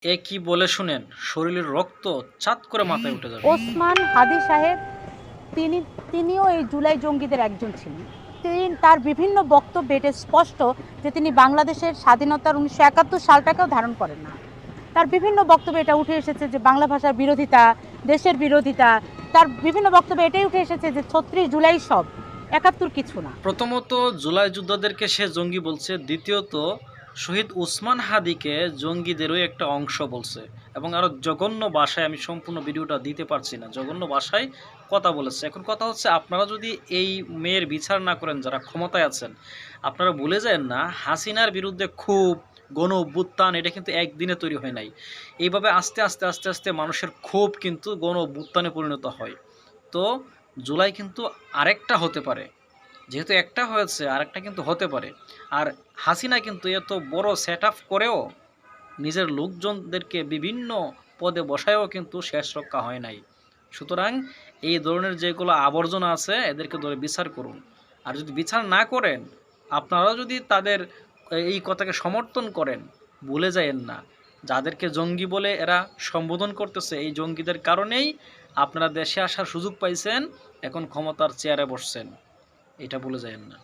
এ কি বলে শুনেন, শরীরের রক্ত চাঁদ করে মাথায় উঠে যাবে। ওসমান হাদি সাহেব তিনি তিনিও এই জুলাই জঙ্গিদের একজন ছিলেন। তিনি তার বিভিন্ন বক্তব্যে এটা স্পষ্ট যে তিনি বাংলাদেশের স্বাধীনতার 1971 সালটাকেও ধারণ করেন না। তার বিভিন্ন বক্তব্যে এটা উঠে এসেছে যে বাংলা ভাষার বিরোধিতা, দেশের বিরোধিতা। তার বিভিন্ন বক্তব্যে এটাই উঠে এসেছে যে 36 জুলাই সব, 71 কিছু না। প্রথমত জুলাই যোদ্ধাদেরকে সে জঙ্গি বলছে, দ্বিতীয়ত শহীদ উসমান হাদিকে জঙ্গিদেরও একটা অংশ বলছে, এবং আরও জঘন্য ভাষায়, আমি সম্পূর্ণ ভিডিওটা দিতে পারছি না, জঘন্য ভাষায় কথা বলেছে। এখন কথা হচ্ছে, আপনারা যদি এই মেয়ের বিচার না করেন, যারা ক্ষমতায় আছেন, আপনারা ভুলে যান না হাসিনার বিরুদ্ধে খুব গণ অভ্যুত্থান এটা কিন্তু একদিনে তৈরি হয় নাই। এইভাবে আস্তে আস্তে আস্তে আস্তে মানুষের ক্ষোভ কিন্তু গণ অভ্যুত্থানে পরিণত হয়। তো জুলাই কিন্তু আরেকটা হতে পারে, যেহেতু একটা হয়েছে আরেকটা কিন্তু হতে পারে। আর হাসিনা কিন্তু এত বড় সেট আপ করেও নিজের লোকজনদেরকে বিভিন্ন পদে বসায়ও কিন্তু শেষ রক্ষা হয় নাই। সুতরাং এই ধরনের যেগুলো আবর্জনা আছে এদেরকে ধরে বিচার করুন। আর যদি বিচার না করেন, আপনারাও যদি তাদের এই কথাকে সমর্থন করেন, ভুলে যায়েন না যাদেরকে জঙ্গি বলে এরা সম্বোধন করতেছে, এই জঙ্গিদের কারণেই আপনারা দেশে আসার সুযোগ পাইছেন, এখন ক্ষমতার চেয়ারে বসছেন। এটা ভুলে যায়েন না।